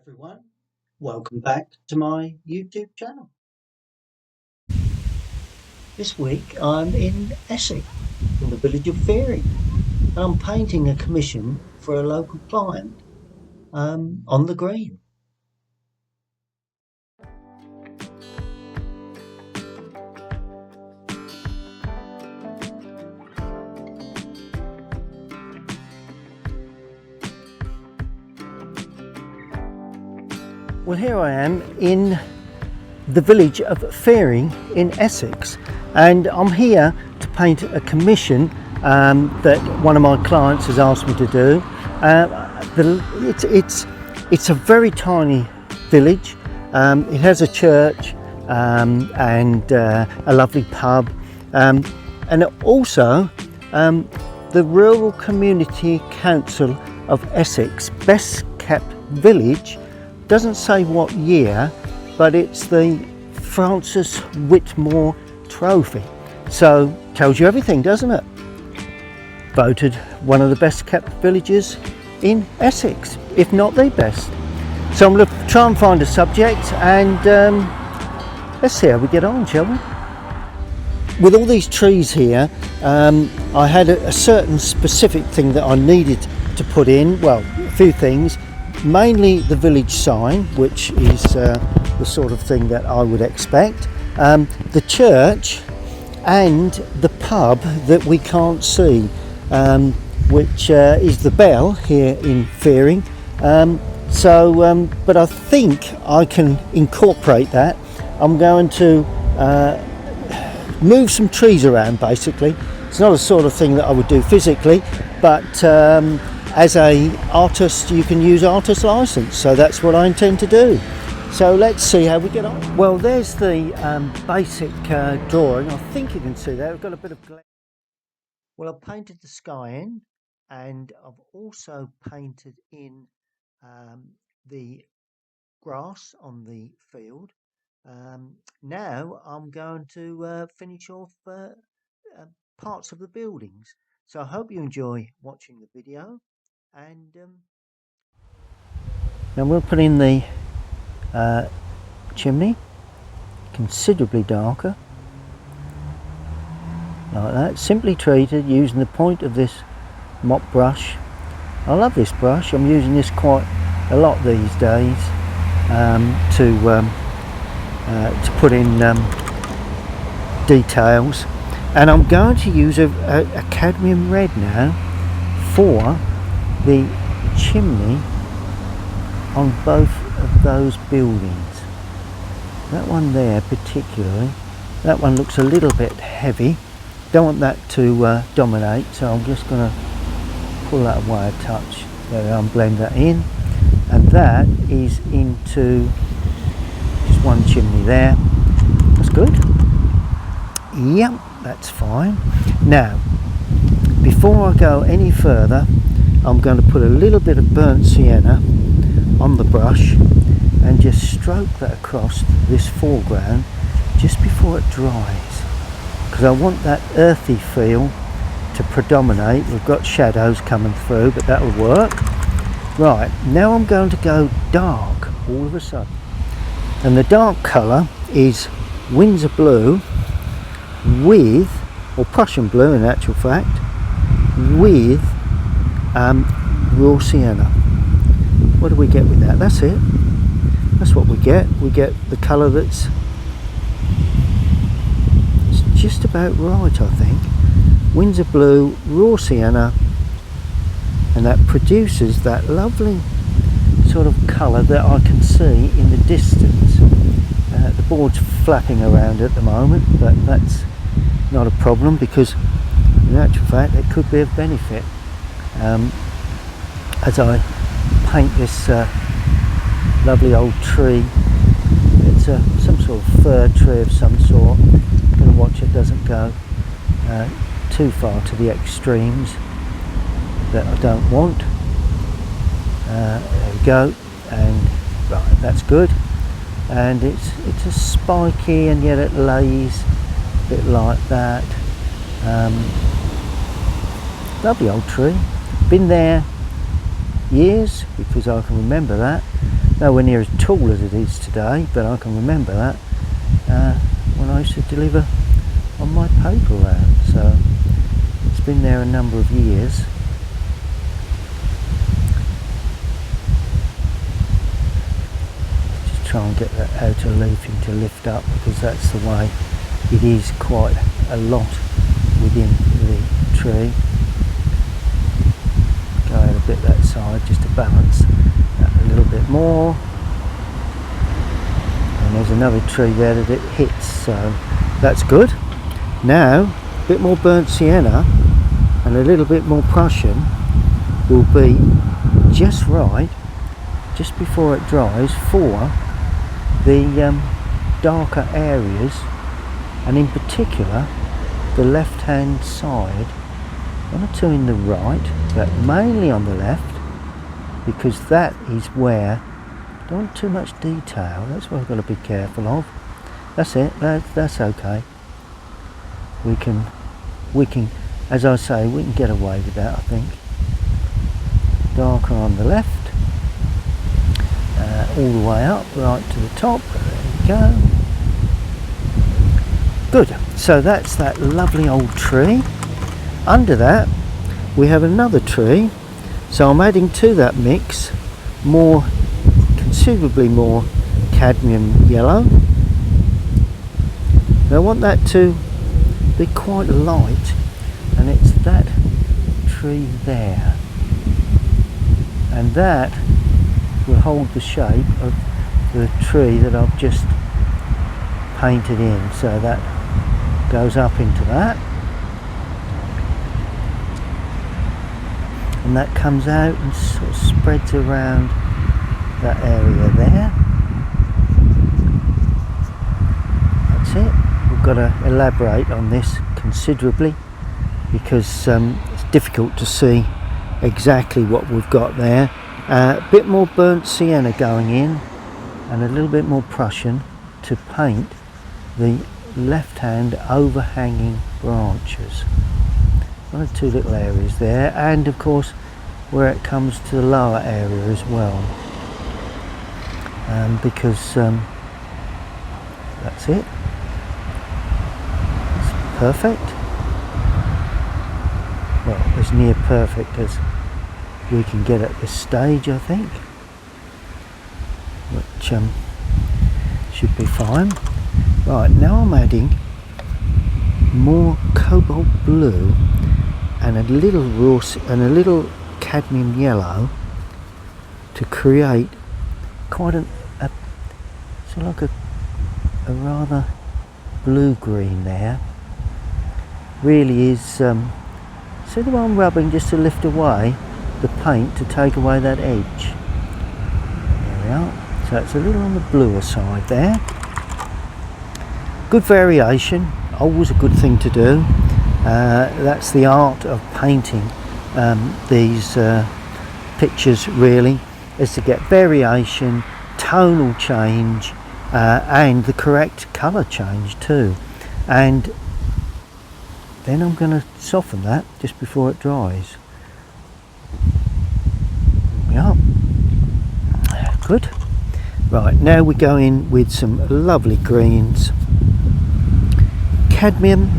everyone, welcome back to my YouTube channel. This week I'm in Essex, in the village of Feering, and I'm painting a commission for a local client on the green. Well, here I am in the village of Feering in Essex, and I'm here to paint a commission that one of my clients has asked me to do. It's a very tiny village. It has a church and a lovely pub, and also the Rural Community Council of Essex Best Kept Village. Doesn't say what year, but it's the Francis Whitmore Trophy. So tells you everything, doesn't it? Voted one of the best kept villages in Essex, if not the best. So I'm going to try and find a subject, and let's see how we get on, shall we? With all these trees here, I had a certain specific thing that I needed to put in. Well, a few things. Mainly the village sign, which is the sort of thing that I would expect. The church and the pub that we can't see, which is the Bell here in Feering. But I think I can incorporate that. I'm going to move some trees around, basically. It's not a sort of thing that I would do physically, but as an artist you can use artist license, so that's what I intend to do. So let's see how we get on. Well, there's the basic drawing. I think you can see there. I've got a bit of glare. Well, I've painted the sky in, and I've also painted in the grass on the field. Now I'm going to finish off parts of the buildings. So I hope you enjoy watching the video. And now we'll put in the chimney, considerably darker, like that, simply treated using the point of this mop brush. I love this brush. I'm using this quite a lot these days to put in details, and I'm going to use a cadmium red now for the chimney on both of those buildings. That one there particularly, that one looks a little bit heavy. Don't want that to dominate, so I'm just going to pull that away a touch. There we are, and blend that in, and that is into just one chimney there. That's good. Yep, that's fine. Now, before I go any further, I'm going to put a little bit of burnt sienna on the brush and just stroke that across this foreground just before it dries, because I want that earthy feel to predominate. We've got shadows coming through, but that'll work. Right, now I'm going to go dark all of a sudden, and the dark colour is Windsor blue with, or Prussian blue in actual fact, with raw sienna. What do we get with that? That's it. That's what we get. We get the colour that's just about right, I think. Windsor blue, raw sienna, and that produces that lovely sort of colour that I can see in the distance. The board's flapping around at the moment, but that's not a problem, because in actual fact it could be of benefit as I paint this lovely old tree. It's some sort of fir tree of some sort. I'm going to watch it doesn't go too far to the extremes that I don't want. There we go, and right, that's good. And it's a spiky, and yet it lays a bit like that. Lovely old tree. Been there years, because I can remember that. nowhere near as tall as it is today, but I can remember that when I used to deliver on my paper round. So it's been there a number of years. Just try and get that outer leafing to lift up, because that's the way it is quite a lot within the tree. Go out a bit that side just to balance that a little bit more. And there's another tree there that it hits, so that's good. Now a bit more burnt sienna and a little bit more Prussian will be just right just before it dries for the darker areas, and in particular the left hand side. One or two in the right, but mainly on the left, because that is where, don't want too much detail, that's what I've got to be careful of. That's it, that's okay. We can, as I say, we can get away with that, I think. Darker on the left, all the way up, right to the top, there we go. Good, so that's that lovely old tree. Under that we have another tree, so I'm adding to that mix considerably more cadmium yellow. Now I want that to be quite light, and it's that tree there, and that will hold the shape of the tree that I've just painted in, so that goes up into that. And that comes out and sort of spreads around that area there. That's it. We've got to elaborate on this considerably, because it's difficult to see exactly what we've got there. A bit more burnt sienna going in and a little bit more Prussian to paint the left hand overhanging branches. One or two little areas there, and of course where it comes to the lower area as well, because that's it. It's perfect. Well, as near perfect as we can get at this stage, I think, which should be fine. Right, now I'm adding more cobalt blue and a little cadmium yellow to create quite a sort of like a rather blue green there. Really is, see the way I'm rubbing just to lift away the paint to take away that edge. There we are. So it's a little on the bluer side there. Good variation, always a good thing to do. That's the art of painting these pictures, really, is to get variation, tonal change, and the correct colour change too. And then I'm going to soften that just before it dries. There we are. Good. Right, now we go in with some lovely greens. Cadmium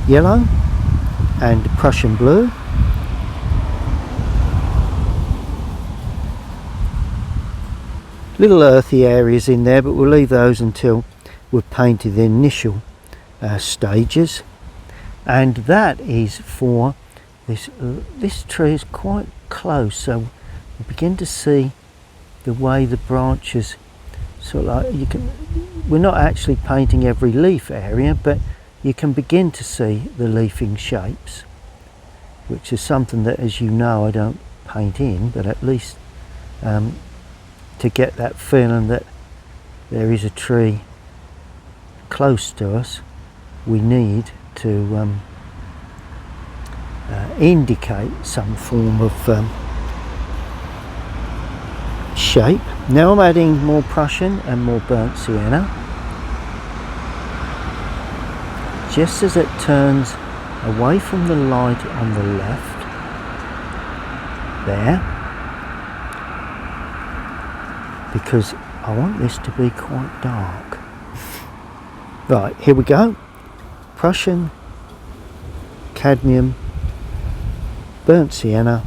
yellow and Prussian blue. Little earthy areas in there, but we'll leave those until we've painted the initial stages. And that is for this tree is quite close, so you begin to see the way the branches sort of like, we're not actually painting every leaf area, but you can begin to see the leafing shapes, which is something that, as you know, I don't paint in, but at least to get that feeling that there is a tree close to us, we need to indicate some form of shape. Now I'm adding more Prussian and more burnt sienna. Just as it turns away from the light on the left, there, because I want this to be quite dark. Right, here we go. Prussian, cadmium, burnt sienna,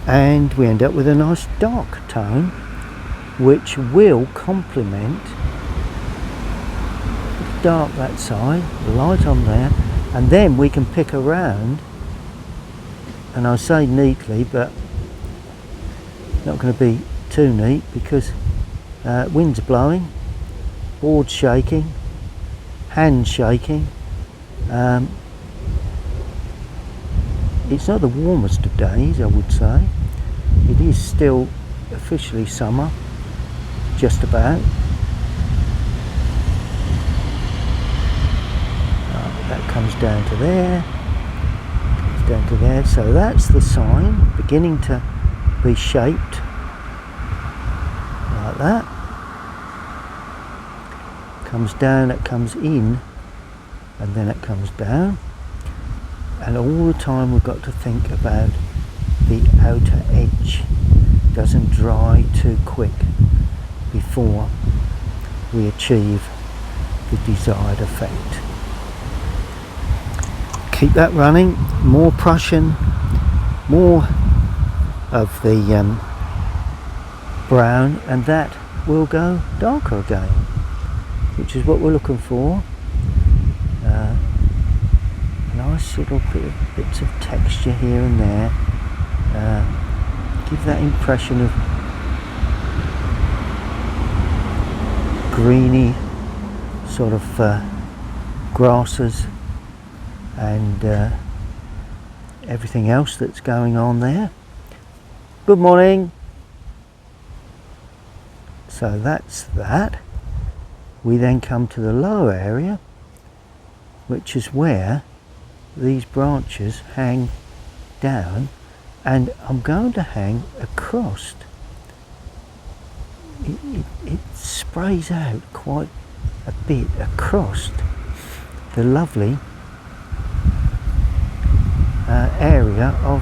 and we end up with a nice dark tone which will complement the dark that side, light on there, and then we can pick around, and I say neatly but not going to be too neat because wind's blowing, board's shaking, hands shaking. It's not the warmest of days, I would say. It is still officially summer, just about. That comes down to there, comes down to there. So that's the sign beginning to be shaped like that. Comes down, it comes in, and then it comes down. And all the time we've got to think about the outer edge doesn't dry too quick before we achieve the desired effect. Keep that running, more Prussian, more of the brown, and that will go darker again, which is what we're looking for. Nice little bits of texture here and there. Give that impression of greeny sort of grasses and everything else that's going on there. Good morning. So that's that. We then come to the lower area, which is where these branches hang down, and I'm going to hang across. It sprays out quite a bit across the lovely area of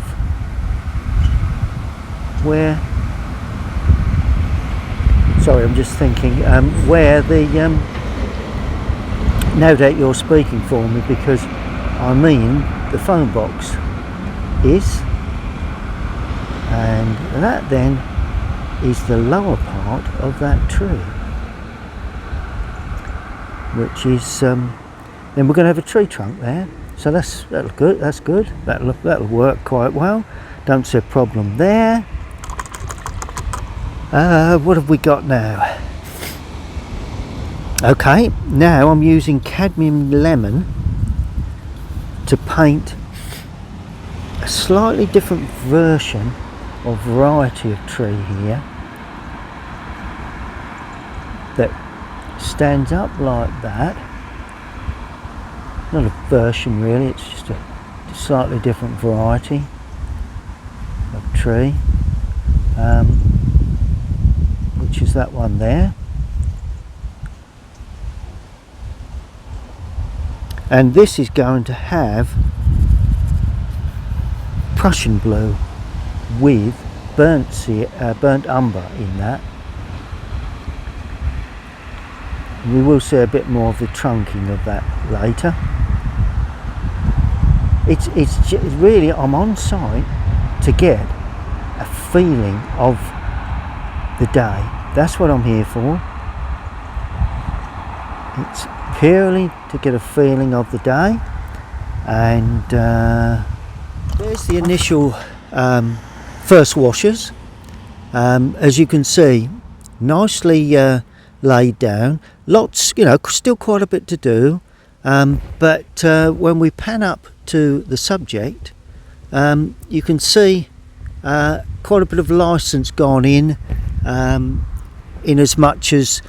where, sorry, I'm just thinking where the no doubt you're speaking for me, because I mean the phone box is, and that then is the lower part of that tree, which is then we're going to have a tree trunk there. So that'll good. That's good. That'll work quite well. Don't see a problem there. What have we got now? Okay, now I'm using cadmium lemon to paint a slightly different version or variety of tree here that stands up like that. Not a version really, it's just a slightly different variety of tree, which is that one there. And this is going to have Prussian blue with burnt umber in that. We will see a bit more of the trunking of that later. It's really, I'm on site to get a feeling of the day. That's what I'm here for. It's purely to get a feeling of the day, and there's the initial first washers. As you can see, nicely laid down. Lots, still quite a bit to do, but when we pan up to the subject, you can see quite a bit of license gone in as much as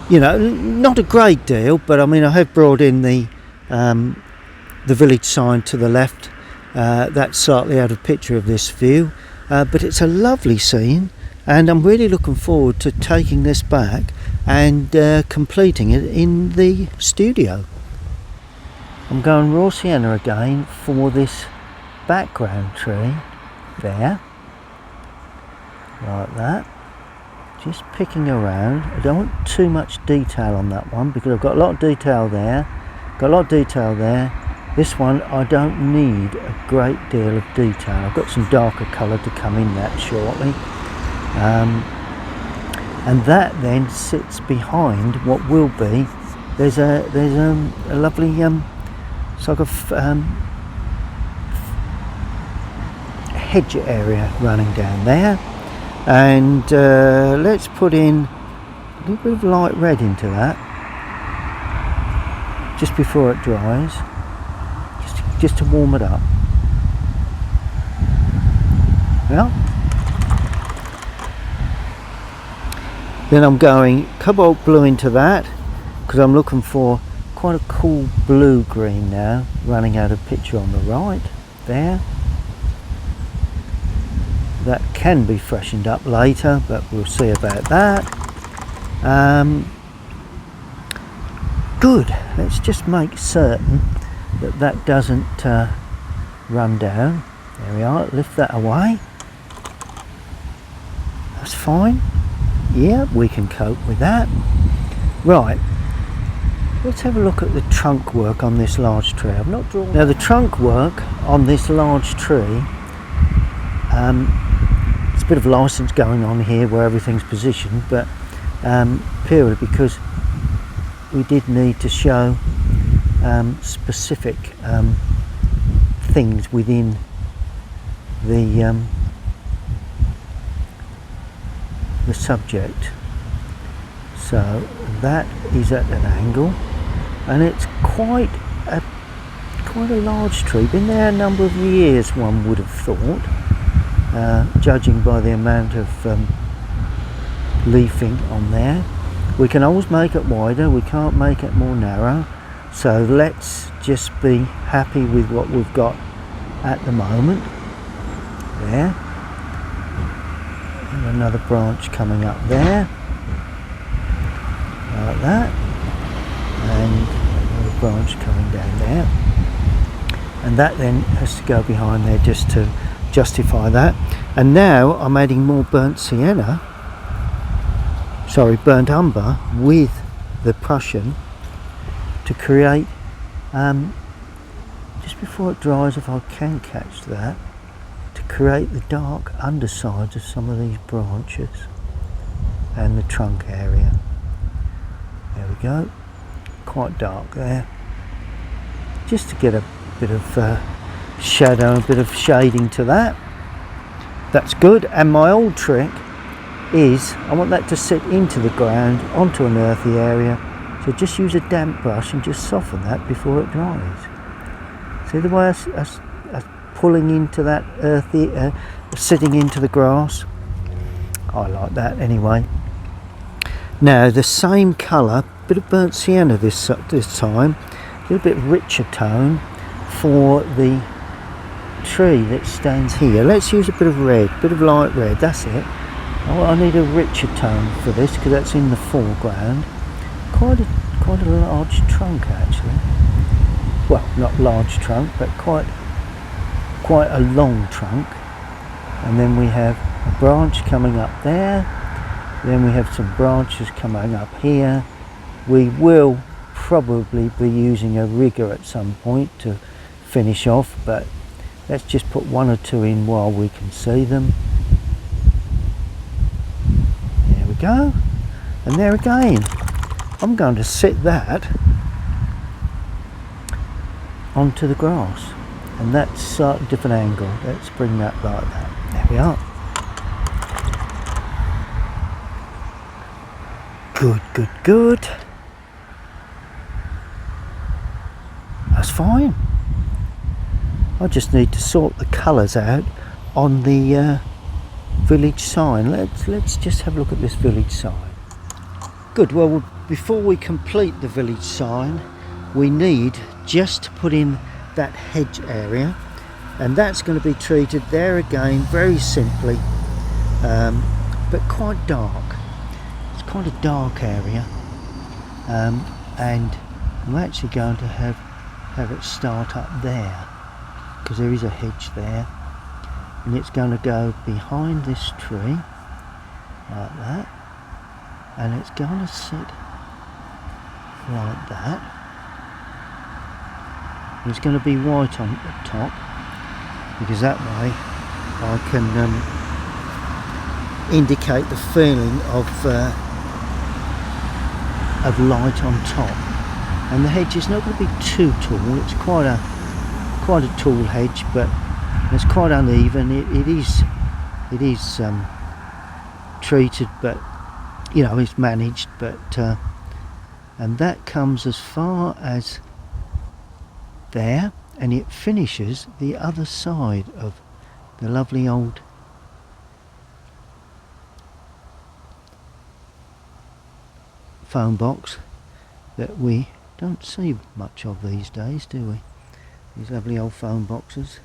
not a great deal, but I mean I have brought in the village sign to the left. That's slightly out of picture of this view, but it's a lovely scene, and I'm really looking forward to taking this back and completing it in the studio. I'm going raw sienna again for this background tree there, like that. Just picking around. I don't want too much detail on that one because I've got a lot of detail there. This one I don't need a great deal of detail. I've got some darker colour to come in that shortly. And that then sits behind what will be, there's a lovely sort of hedge area running down there, and let's put in a little bit of light red into that just before it dries, just to warm it up. Yeah. Then I'm going cobalt blue into that because I'm looking for quite a cool blue green now, running out of picture on the right there. That can be freshened up later, but we'll see about that. Good. Let's just make certain that that doesn't run down. There we are. Lift that away. That's fine. Yeah, we can cope with that. Right. Let's have a look at the trunk work on this large tree. I've not drawn. Now the trunk work on this large tree, it's a bit of license going on here where everything's positioned, but purely because we did need to show specific things within the subject. So that is at an angle, and it's quite a large tree. Been there a number of years, one would have thought, judging by the amount of leafing on there. We can always make it wider, we can't make it more narrow, so let's just be happy with what we've got at the moment. There, and another branch coming up there like that, and another branch coming down there, and that then has to go behind there just to justify that. And now I'm adding more burnt umber with the Prussian to create, just before it dries, if I can catch that, to create the dark undersides of some of these branches and the trunk area. There we go, quite dark there, just to get a bit of shadow, a bit of shading to that. That's good. And my old trick is I want that to sit into the ground, onto an earthy area, so just use a damp brush and just soften that before it dries. See the way I pulling into that earthy, sitting into the grass? I like that anyway. Now the same colour, bit of burnt sienna this time, a little bit richer tone for the tree that stands here. Let's use a bit of red, bit of light red, that's it. I need a richer tone for this because that's in the foreground. Quite a large trunk actually. Well, not large trunk, but quite a long trunk. And then we have a branch coming up there. Then we have some branches coming up here. We will probably be using a rigger at some point to finish off, but let's just put one or two in while we can see them. There we go. And there again, I'm going to sit that onto the grass, and that's a different angle. Let's bring that like that. There we are. Good, good, good. That's fine. I just need to sort the colours out on the village sign. Let's just have a look at this village sign. Good. Well, before we complete the village sign, we need just to put in that hedge area, and that's going to be treated there again very simply, but quite dark. It's quite a dark area, and I'm actually going to have it start up there because there is a hedge there, and it's going to go behind this tree like that, and it's going to sit like that. It's going to be white on the top, because that way I can indicate the feeling of light on top. And the hedge is not going to be too tall. It's quite a tall hedge, but it's quite uneven. It is treated, but you know, it's managed. But and that comes as far as there, and it finishes the other side of the lovely old phone box that we don't see much of these days, do we? These lovely old phone boxes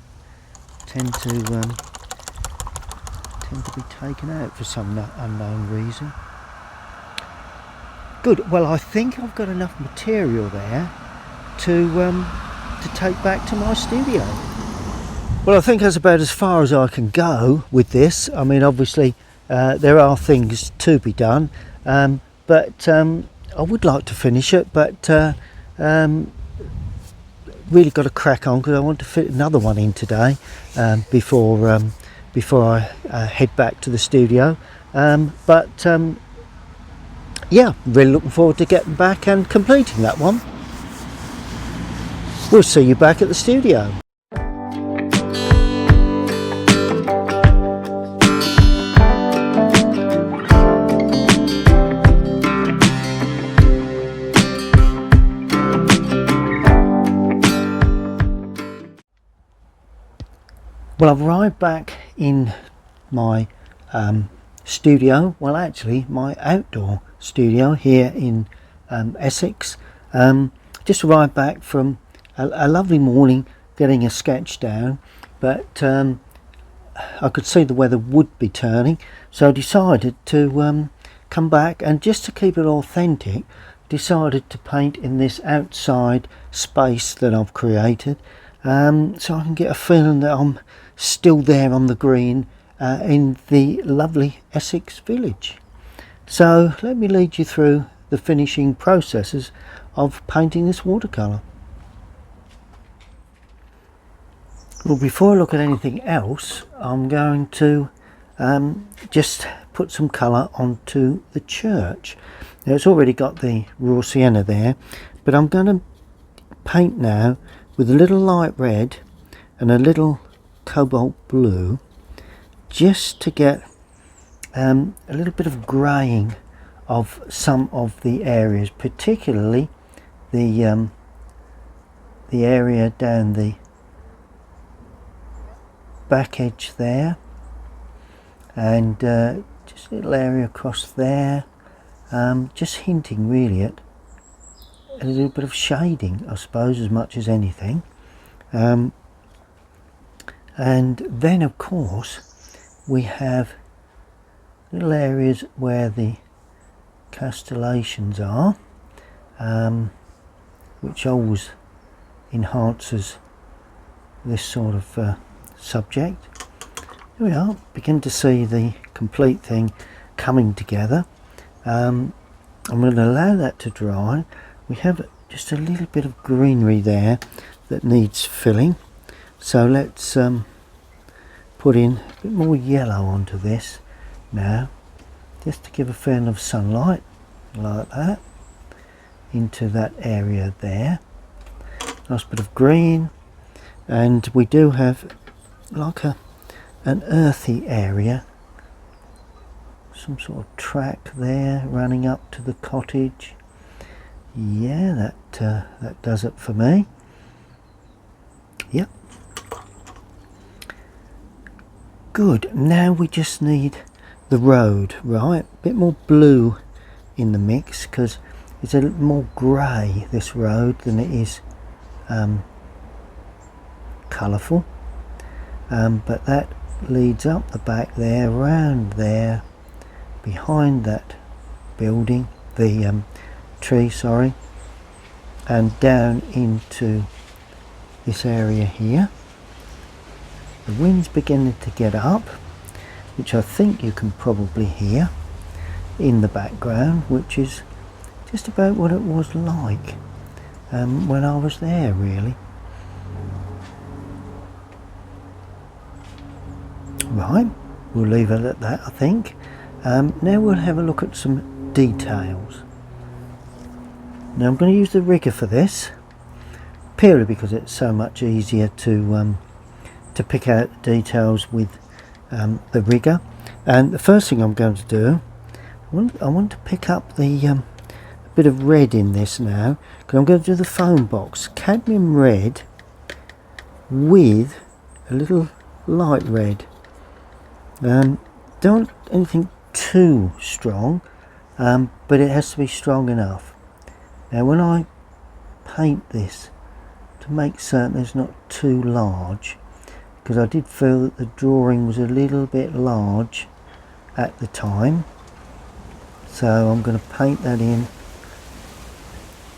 tend to be taken out for some unknown reason. Good. Well, I think I've got enough material there to take back to my studio. Well, I think that's about as far as I can go with this. I mean, obviously there are things to be done, but I would like to finish it, but really got to crack on, because I want to fit another one in today before I head back to the studio. Yeah, really looking forward to getting back and completing that one. We'll see you back at the studio. Well, I've arrived back in my studio, well actually my outdoor studio here in Essex. Just arrived back from a lovely morning getting a sketch down, but I could see the weather would be turning, so I decided to come back, and just to keep it authentic, decided to paint in this outside space that I've created, so I can get a feeling that I'm still there on the green in the lovely Essex village. So let me lead you through the finishing processes of painting this watercolour. Well, before I look at anything else, I'm going to just put some colour onto the church. Now, it's already got the raw sienna there, but I'm going to paint now with a little light red and a little cobalt blue, just to get a little bit of greying of some of the areas, particularly the area down the back edge there, and just a little area across there, just hinting really at a little bit of shading, I suppose, as much as anything. And then of course we have little areas where the castellations are, which always enhances this sort of subject. Here we are, begin to see the complete thing coming together. I'm going to allow that to dry. We have just a little bit of greenery there that needs filling, so let's put in a bit more yellow onto this now, just to give a feeling of sunlight, like that, into that area there. Nice bit of green, and we do have like an earthy area, some sort of track there running up to the cottage. Yeah, that does it for me. Yep. Good. Now we just need the road, right? A bit more blue in the mix, because it's a little more grey, this road, than it is colourful. But that leads up the back there, round there, behind that building, the tree, sorry, and down into this area here. The wind's beginning to get up, which I think you can probably hear. in the background, which is just about what it was like when I was there, really. Right, we'll leave it at that, I think. Now we'll have a look at some details. Now I'm going to use the rigger for this, purely because it's so much easier to pick out the details with the rigger. And the first thing I'm going to do, I want to pick up the bit of red in this now, because I'm going to do the foam box cadmium red with a little light red. Don't want anything too strong, but it has to be strong enough. Now when I paint this, to make certain it's not too large, because I did feel that the drawing was a little bit large at the time, so I'm going to paint that in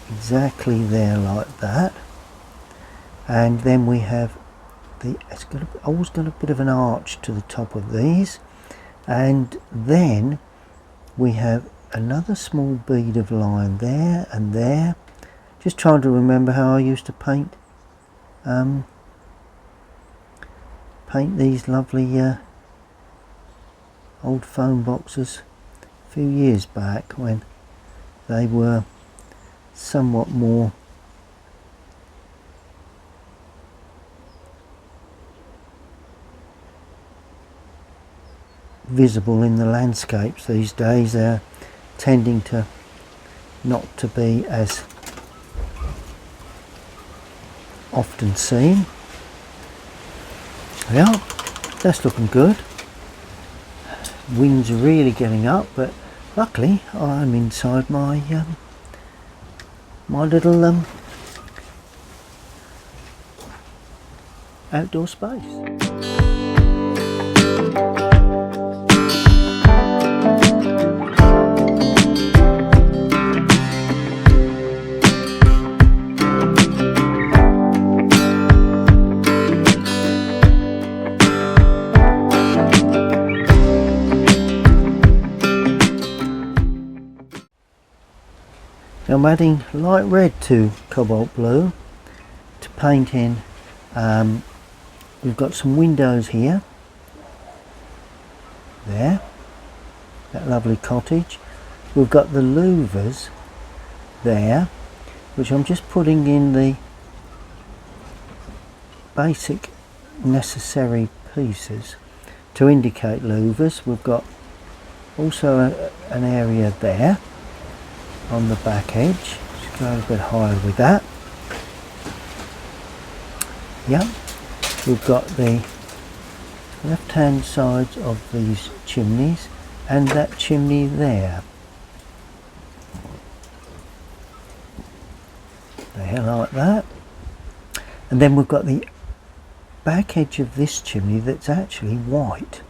exactly there like that. And then we have always got a bit of an arch to the top of these, and then we have another small bead of line there and there. Just trying to remember how I used to paint these lovely old foam boxes a few years back, when they were somewhat more visible in the landscapes. These days they're tending to not to be as often seen. Yeah, that's looking good. Wind's really getting up, but luckily I'm inside my my little outdoor space. Now I'm adding light red to cobalt blue to paint in. We've got some windows here, there, that lovely cottage. We've got the louvers there, which I'm just putting in the basic necessary pieces to indicate louvers. We've got also an area there on the back edge. Just go a bit higher with that. Yep, we've got the left hand sides of these chimneys and that chimney there. There, like that. And then we've got the back edge of this chimney that's actually white.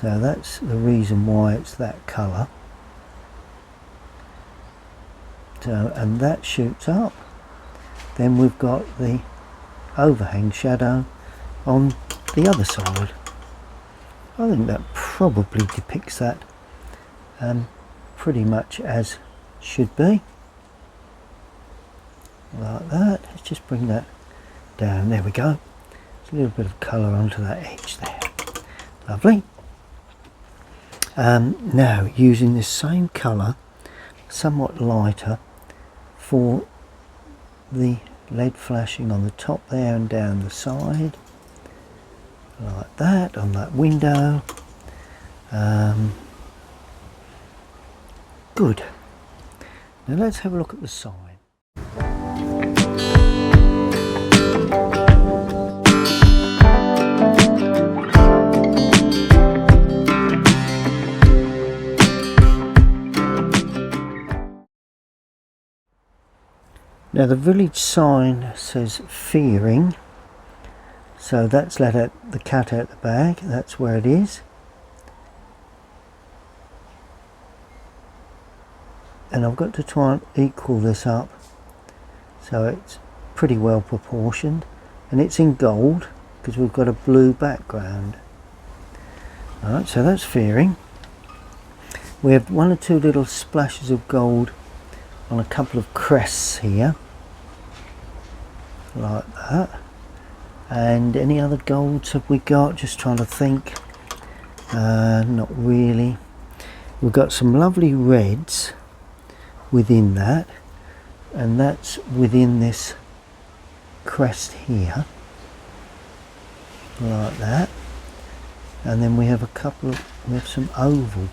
So that's the reason why it's that colour. So, and that shoots up. Then we've got the overhang shadow on the other side. I think that probably depicts that pretty much as should be. Like that. Let's just bring that down. There we go. There's a little bit of colour onto that edge there. Lovely. Now using this same colour, somewhat lighter, for the LED flashing on the top there and down the side, like that, on that window. Good. Now let's have a look at the sign. Now the village sign says Feering, so that's let out the cat out the bag, that's where it is. And I've got to try and equal this up so it's pretty well proportioned, and it's in gold because we've got a blue background. Alright, so that's Feering. We have one or two little splashes of gold on a couple of crests here, like that. And any other golds have we got? Just trying to think. Not really. We've got some lovely reds within that, and that's within this crest here, like that. And then we have a couple of, we have some oval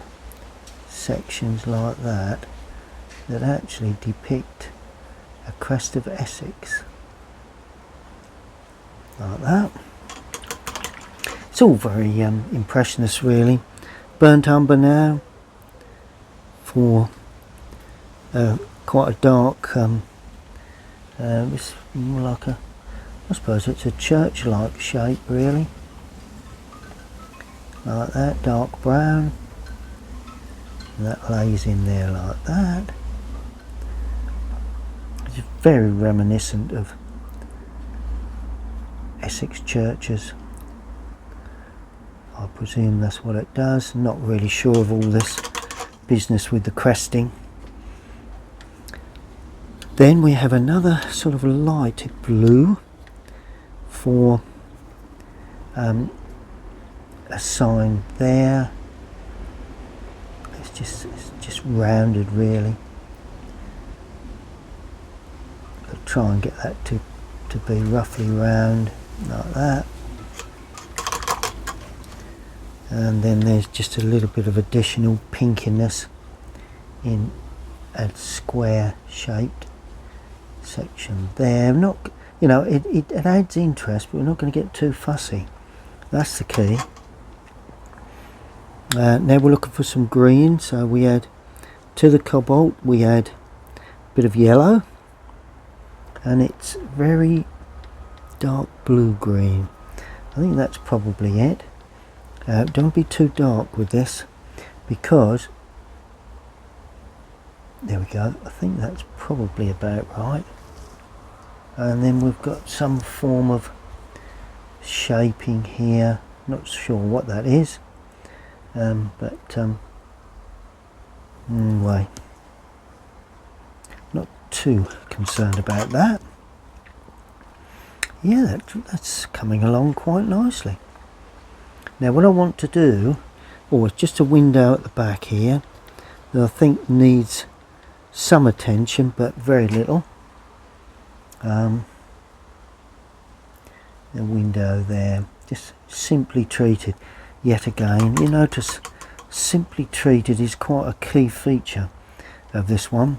sections like that that actually depict a crest of Essex, like that. It's all very impressionist really. Burnt umber now for quite a dark, it's more like a, I suppose it's a church-like shape really, like that, dark brown, and that lays in there like that. It's very reminiscent of Essex churches. I presume that's what it does. Not really sure of all this business with the cresting. Then we have another sort of light blue for a sign there. It's just rounded really. I'll try and get that to be roughly round, like that. And then there's just a little bit of additional pinkiness in a square shaped section there. Not, you know, it adds interest, but we're not going to get too fussy. That's the key. Now we're looking for some green, so we add to the cobalt, we add a bit of yellow, and it's very dark blue green. I think that's probably it. Don't be too dark with this, because there we go, I think that's probably about right. And then we've got some form of shaping here, not sure what that is, anyway, not too concerned about that. Yeah, that's coming along quite nicely. Now what I want to do, it's just a window at the back here that I think needs some attention, but very little. The window there, just simply treated. Yet again, you notice simply treated is quite a key feature of this one.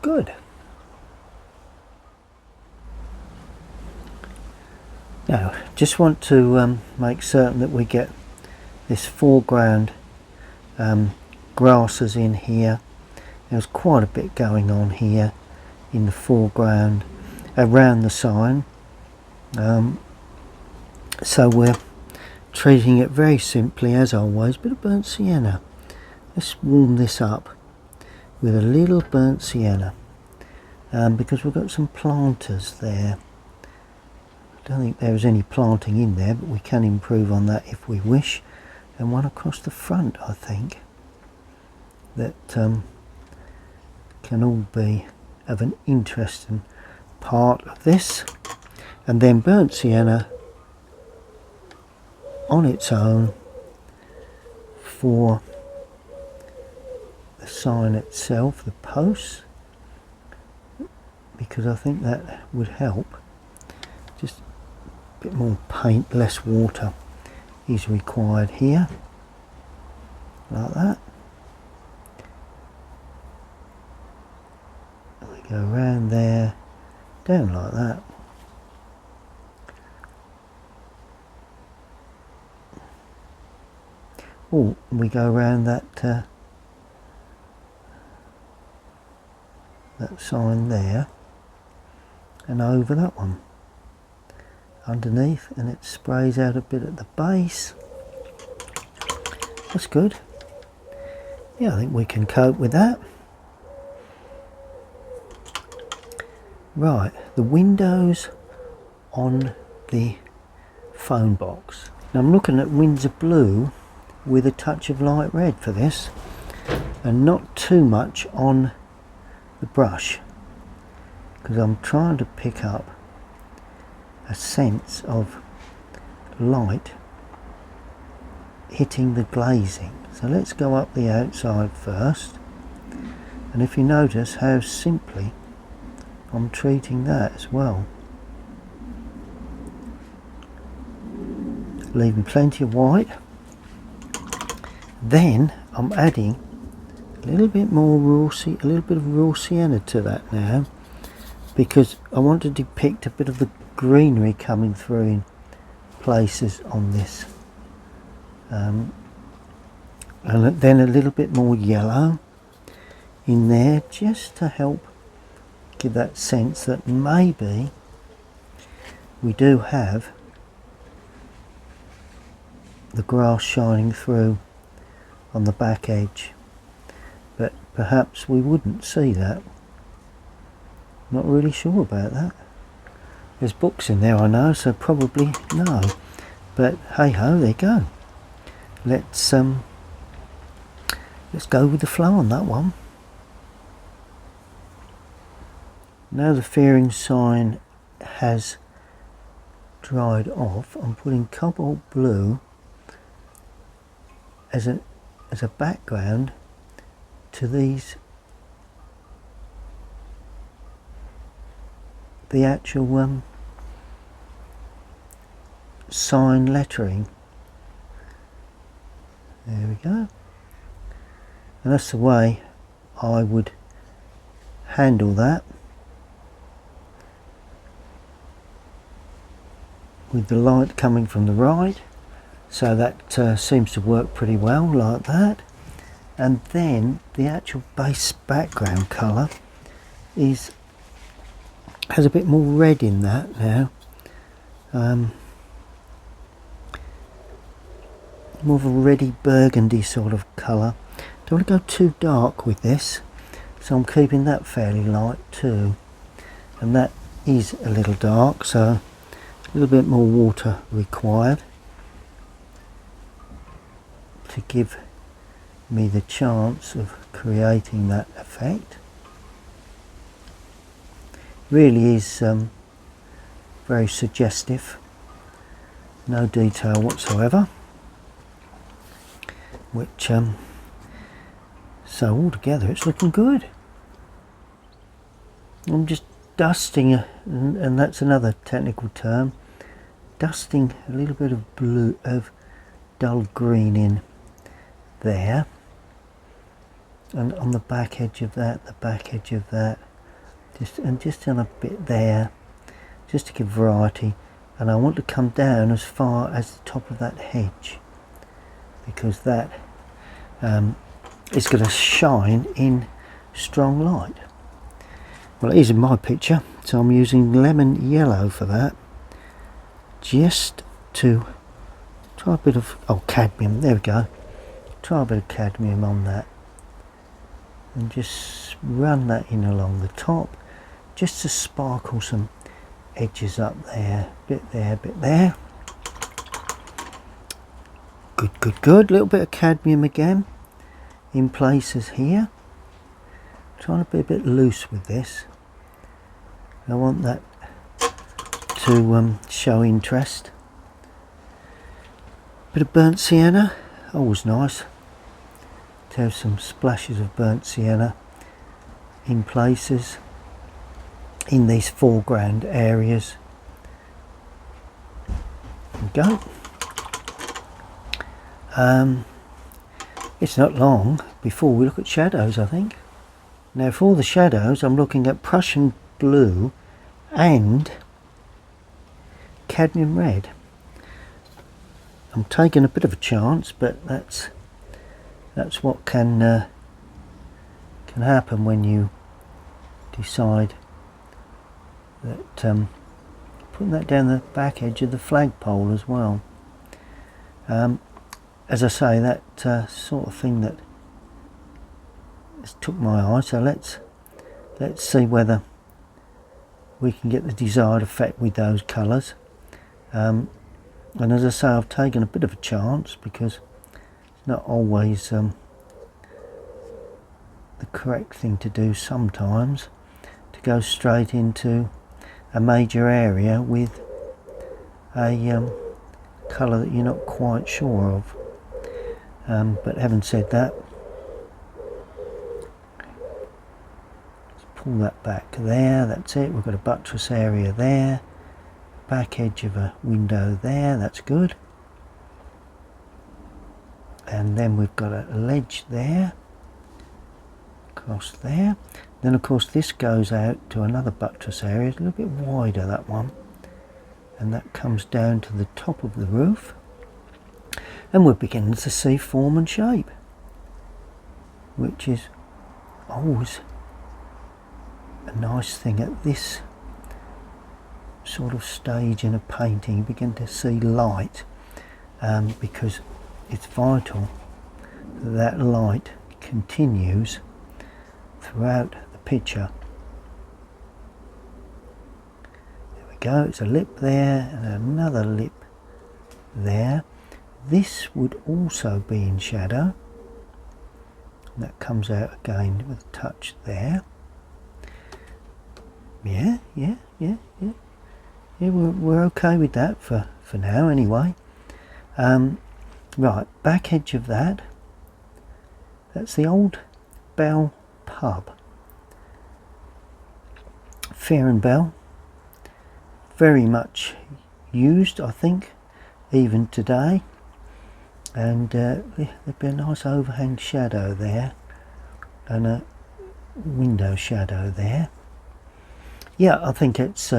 Good. Now, just want to make certain that we get this foreground grasses in here. There's quite a bit going on here in the foreground around the sign. So we're treating it very simply as always, bit of burnt sienna. Let's warm this up with a little burnt sienna, because we've got some planters there. I don't think there was any planting in there, but we can improve on that if we wish. And one across the front, I think, that can all be of an interesting part of this. And then burnt sienna on its own for the sign itself, the posts, because I think that would help. Just a bit more paint, less water is required here, like that. We go around there, down like that. Oh, we go around that that sign there and over that one underneath, and it sprays out a bit at the base. That's good. Yeah, I think we can cope with that. Right, the windows on the phone box. Now I'm looking at Windsor Blue with a touch of light red for this, and not too much on the brush, because I'm trying to pick up a sense of light hitting the glazing. So let's go up the outside first, and if you notice how simply I'm treating that as well, leaving plenty of white. Then I'm adding a little bit more a little bit of raw sienna to that now, because I want to depict a bit of the greenery coming through in places on this, and then a little bit more yellow in there, just to help give that sense that maybe we do have the grass shining through on the back edge, but perhaps we wouldn't see that. Not really sure about that. There's books in there, I know, so probably no, but hey ho, there you go. Let's go with the flow on that one. Now the Feering sign has dried off, I'm putting cobalt blue as a background to these, the actual sign lettering. There we go. And that's the way I would handle that, with the light coming from the right. So that seems to work pretty well like that. And then the actual base background colour has a bit more red in that now. More of a reddy burgundy sort of colour. Don't want to go too dark with this, so I'm keeping that fairly light too. And that is a little dark, so a little bit more water required to give me the chance of creating that effect. Really is very suggestive, no detail whatsoever, which so altogether it's looking good. I'm just dusting, and that's another technical term, dusting a little bit of blue, of dull green in there, and on the back edge of that, just on a bit there, just to give variety. And I want to come down as far as the top of that hedge, because that is going to shine in strong light. Well, it is in my picture, so I'm using lemon yellow for that, just to try a bit of cadmium. There we go. Try a bit of cadmium on that, and just run that in along the top, just to sparkle some edges up there, bit there. Good. Little bit of cadmium again in places here. Trying to be a bit loose with this. I want that to show interest. Bit of burnt sienna, always nice to have some splashes of burnt sienna in places in these foreground areas. There we go. It's not long before we look at shadows, I think. Now for the shadows, I'm looking at Prussian blue and cadmium red. I'm taking a bit of a chance, but that's what can happen when you decide that putting that down the back edge of the flagpole as well. As I say, that sort of thing that has took my eye. So let's see whether we can get the desired effect with those colours. And as I say, I've taken a bit of a chance because not always the correct thing to do sometimes, to go straight into a major area with a colour that you're not quite sure of. But having said that, let's pull that back there. That's it. We've got a buttress area there, back edge of a window there. That's good. And then we've got a ledge there, across there. Then of course this goes out to another buttress area. It's a little bit wider, that one, and that comes down to the top of the roof, and we're beginning to see form and shape, which is always a nice thing at this sort of stage in a painting. You begin to see light, because it's vital that light continues throughout the picture. There we go, it's a lip there and another lip there. This would also be in shadow, and that comes out again with a touch there. Yeah, we're okay with that for now anyway. Right, back edge of that, that's the old Bell pub. Feering Bell, very much used, I think, even today, and there'd be a nice overhang shadow there and a window shadow there. Yeah, I think it's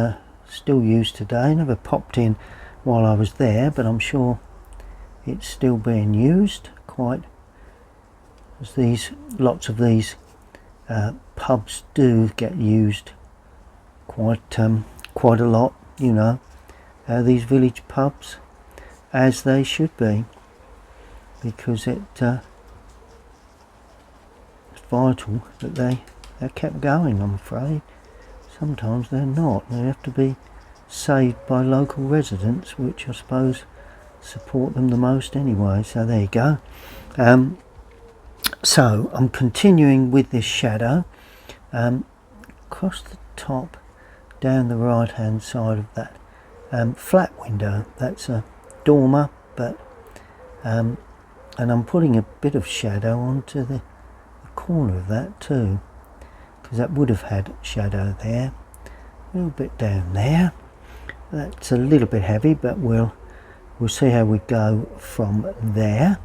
still used today. Never popped in while I was there, but I'm sure it's still being used quite, as lots of these pubs do get used quite a lot, you know, these village pubs, as they should be, because it's vital that they're kept going. I'm afraid sometimes they're not. They have to be saved by local residents, which I suppose support them the most anyway. So there you go. So I'm continuing with this shadow across the top, down the right hand side of that flat window. That's a dormer, but and I'm putting a bit of shadow onto the corner of that too, because that would have had shadow there, a little bit down there. That's a little bit heavy, but we'll see how we go from there.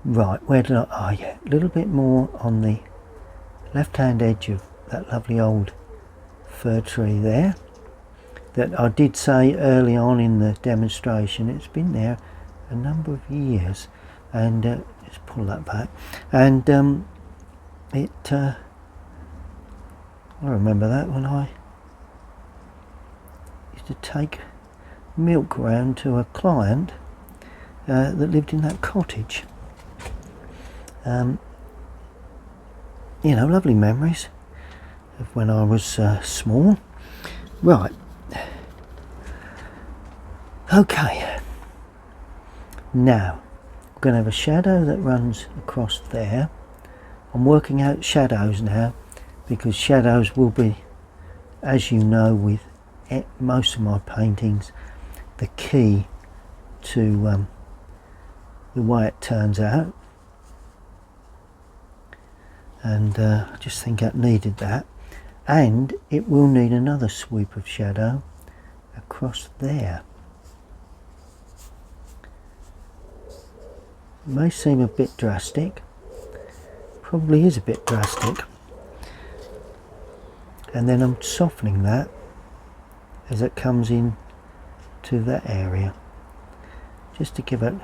Right, where did oh yeah, a little bit more on the left hand edge of that lovely old fir tree there, that I did say early on in the demonstration. It's been there a number of years, and just pull that back, and I remember that when I used to take milk round to a client that lived in that cottage. You know, lovely memories of when I was small. Right, okay, now we're going to have a shadow that runs across there. I'm working out shadows now, because shadows will be, as you know, with most of my paintings, the key to the way it turns out, and I just think that needed that, and it will need another sweep of shadow across there. It may seem a bit drastic, probably is a bit drastic, and then I'm softening that as it comes in to that area, just to give it,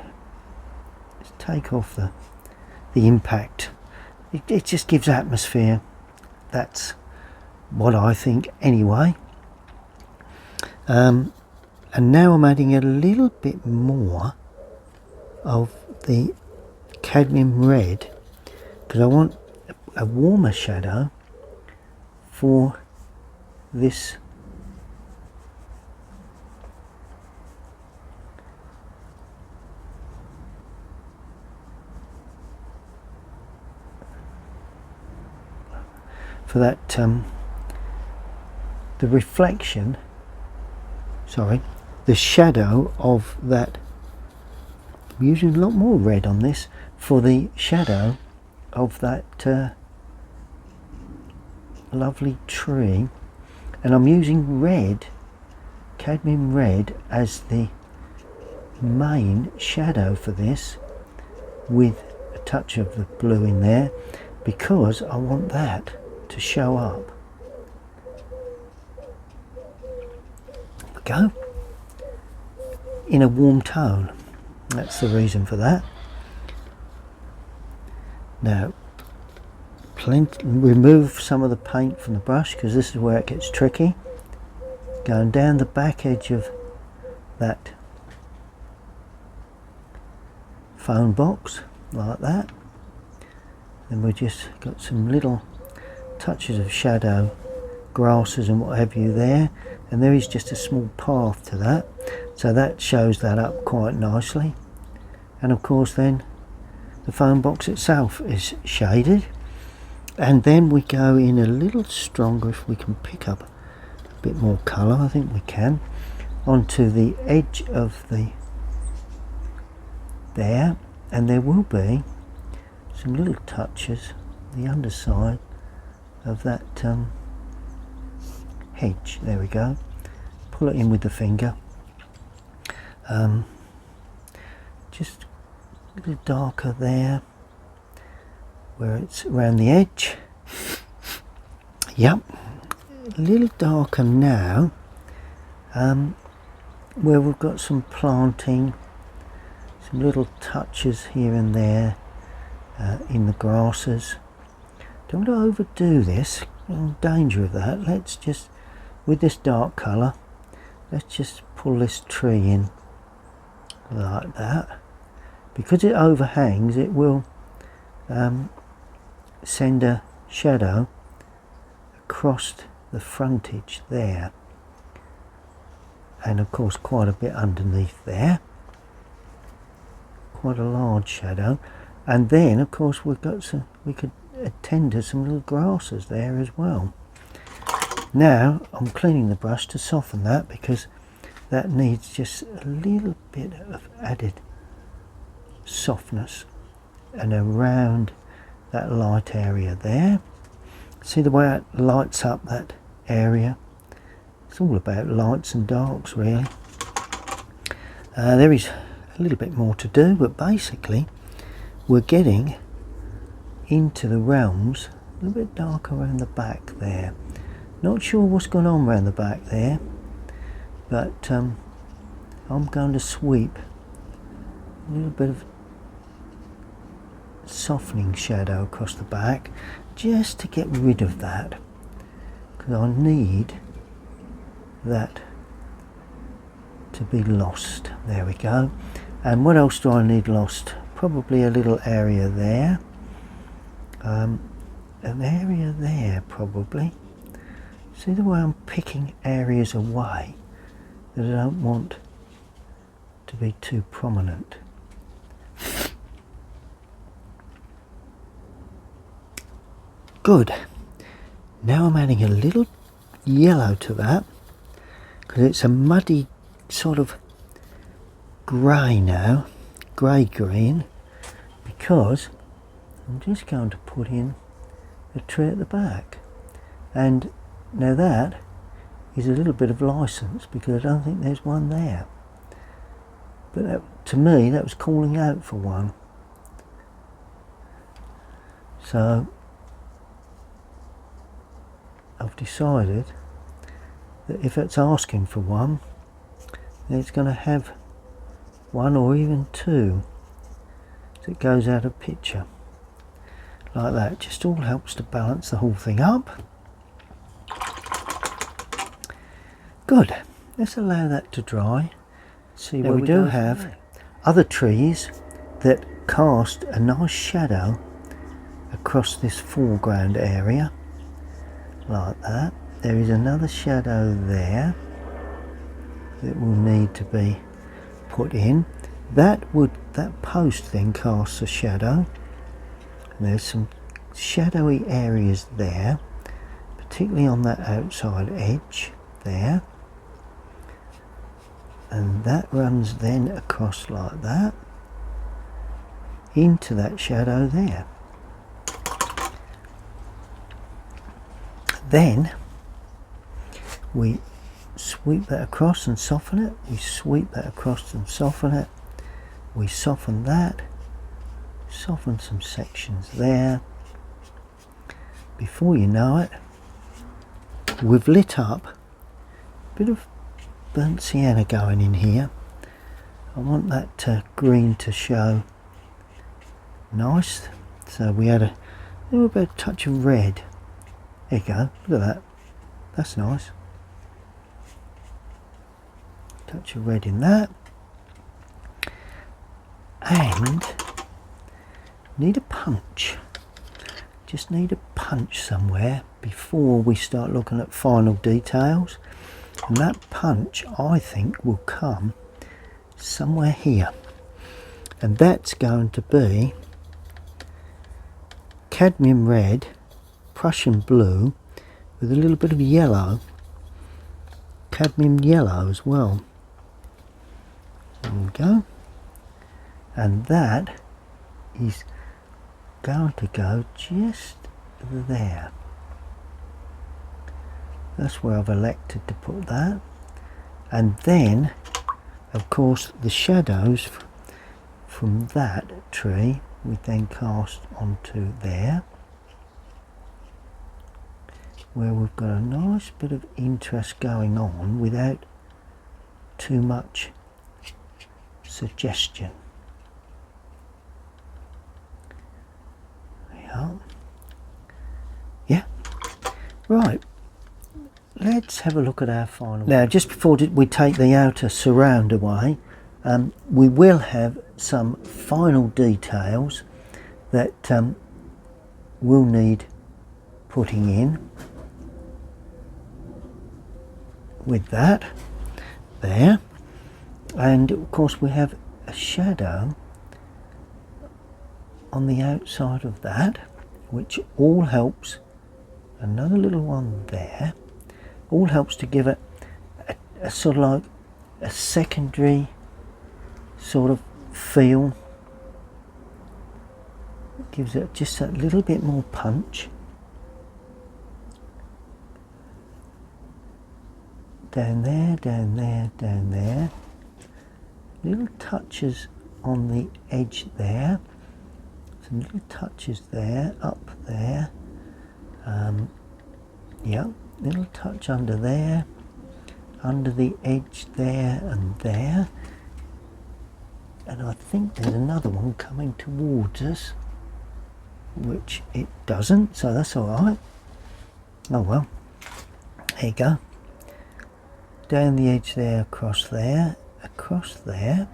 just take off the impact. It just gives atmosphere. That's what I think anyway. And now I'm adding a little bit more of the cadmium red, because I want a warmer shadow for this for that the reflection, sorry, the shadow of that. I'm using a lot more red on this for the shadow of that lovely tree, and I'm using red, cadmium red, as the main shadow for this, with a touch of the blue in there, because I want that to show up. There we go, in a warm tone. That's the reason for that. Now remove some of the paint from the brush, because this is where it gets tricky. Going down the back edge of that phone box like that, and we just got some little touches of shadow, grasses and what have you there, and there is just a small path to that, so that shows that up quite nicely. And of course then the phone box itself is shaded, and then we go in a little stronger, if we can pick up a bit more colour, I think we can, onto the edge of the there, and there will be some little touches, the underside of that hedge. There we go. Pull it in with the finger. Just a little darker there, where it's around the edge. Yep, a little darker now, where we've got some planting, some little touches here and there in the grasses. Don't want to overdo this, in danger of that. Let's just, with this dark colour, let's just pull this tree in like that. Because it overhangs, it will send a shadow across the frontage there, and of course quite a bit underneath there, quite a large shadow. And then of course we've got some, we could attend to some little grasses there as well. Now I'm cleaning the brush to soften that, because that needs just a little bit of added softness and around that light area there. See the way it lights up that area? It's all about lights and darks really. There is a little bit more to do, but basically we're getting into the realms a little bit darker around the back there. Not sure what's going on around the back there, but I'm going to sweep a little bit of softening shadow across the back, just to get rid of that, because I need that to be lost. There we go. And what else do I need lost? Probably a little area there, an area there probably. See the way I'm picking areas away that I don't want to be too prominent. Good. Now I'm adding a little yellow to that, because it's a muddy sort of grey now, grey-green, because I'm just going to put in a tree at the back. And now that is a little bit of license, because I don't think there's one there. But that, to me, that was calling out for one. So I've decided that if it's asking for one, then it's going to have one or even two, so it goes out of picture like that. It just all helps to balance the whole thing up. Good. Let's allow that to dry. See where we do have other trees that cast a nice shadow across this foreground area like that. There is another shadow there that will need to be put in. That post then casts a shadow, and there's some shadowy areas there. particularly on that outside edge there, and that runs then across like that into that shadow there. Then we sweep that across and soften it, we sweep that across and soften it, we soften that, soften some sections there. Before you know it, we've lit up a bit of burnt sienna going in here. I want that green to show nice, so we add a little bit of touch of red. There you go, look at that, that's nice. Touch of red in that, and need a punch. Just need a punch somewhere before we start looking at final details, and that punch I think will come somewhere here, and that's going to be cadmium red, Prussian blue with a little bit of yellow, cadmium yellow as well. There we go, and that is going to go just there. That's where I've elected to put that, and then of course the shadows from that tree we then cast onto there, where we've got a nice bit of interest going on without too much suggestion. Yeah, right, let's have a look at our final. Now just before we take the outer surround away, we will have some final details that will need putting in with that there, and of course we have a shadow on the outside of that, which all helps, another little one there, all helps to give it a sort of like a secondary sort of feel. It gives it just a little bit more punch. Down there, down there, down there. Little touches on the edge there. Some little touches there, up there. Yeah, little touch under there, under the edge there and there. And I think there's another one coming towards us, which it doesn't, so that's alright. Oh well, there you go. Down the edge there, across there, across there,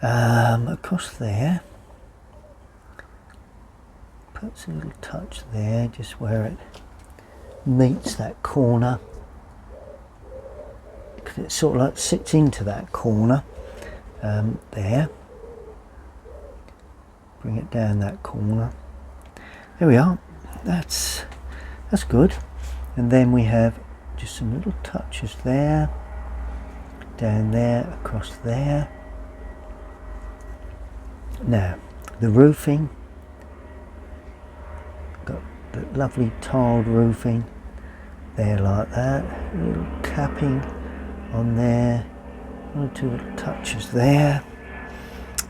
across there. Puts a little touch there, just where it meets that corner, because it sort of like sits into that corner. There. Bring it down that corner. There we are. That's good. And then we have just some little touches there, down there, across there. Now the roofing, got the lovely tiled roofing there like that, a little capping on there, one or two little touches there.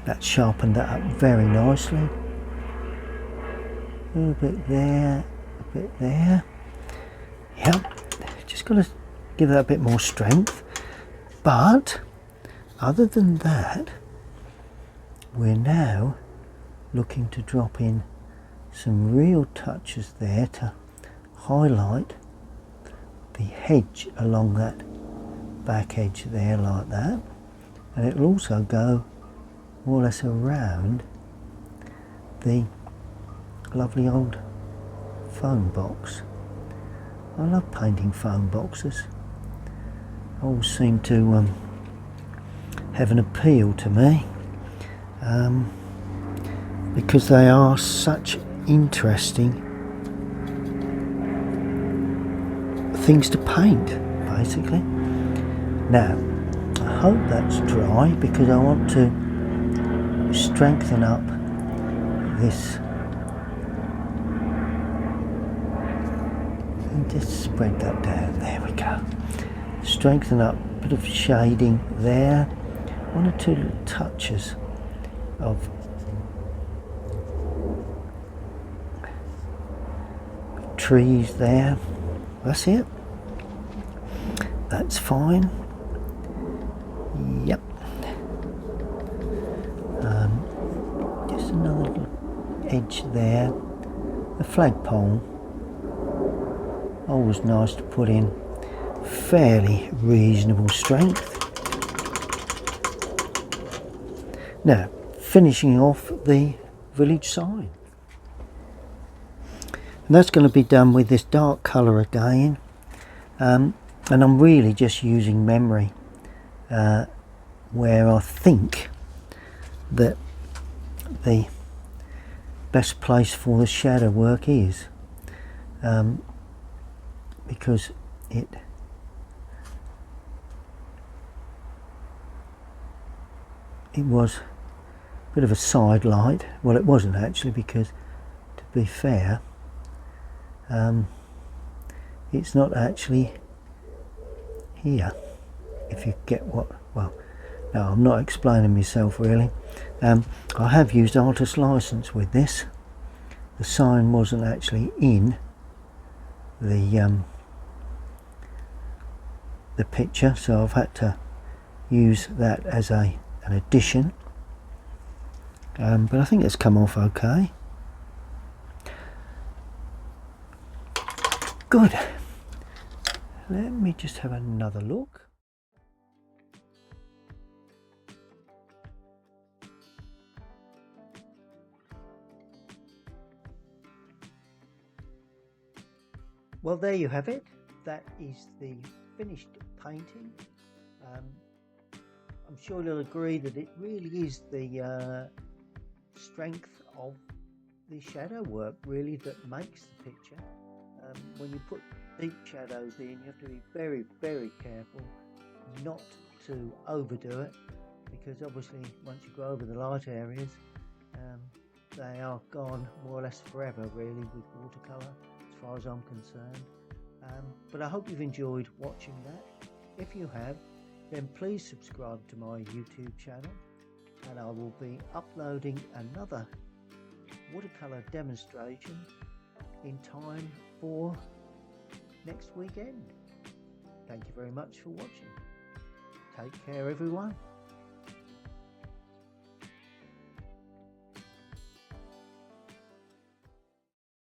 That sharpened that up very nicely. A little bit there, a bit there. Yep, just got to give that a bit more strength. But other than that, we're now looking to drop in some real touches there to highlight the hedge along that back edge there like that, and it will also go more or less around the lovely old phone box. I love painting phone boxes. Always seem to have an appeal to me, because they are such interesting things to paint, basically. Now, I hope that's dry because I want to strengthen up this. And just spread that down. There we go. Strengthen up a bit of shading there. 1 or 2 little touches of trees there. That's it. That's fine. Yep. Just another little edge there. The flagpole. Always nice to put in fairly reasonable strength. Now, finishing off the village sign. And that's going to be done with this dark colour again. And I'm really just using memory where I think that the best place for the shadow work is. Because it was a bit of a side light. Well, it wasn't actually, because to be fair, it's not actually here, if you get what, well, no, I'm not explaining myself really. I have used artist license with this. The sign wasn't actually in the picture, so I've had to use that as an addition, but I think it's come off okay. Good. Let me just have another look. Well, there you have it. That is the finished painting. I'm sure you'll agree that it really is the strength of the shadow work really that makes the picture. When you put deep shadows in, you have to be very, very careful not to overdo it, because obviously once you go over the light areas, they are gone more or less forever really with watercolour, as far as I'm concerned. But I hope you've enjoyed watching that. If you have, then please subscribe to my YouTube channel, and I will be uploading another watercolour demonstration in time for next weekend. Thank you very much for watching. Take care, everyone.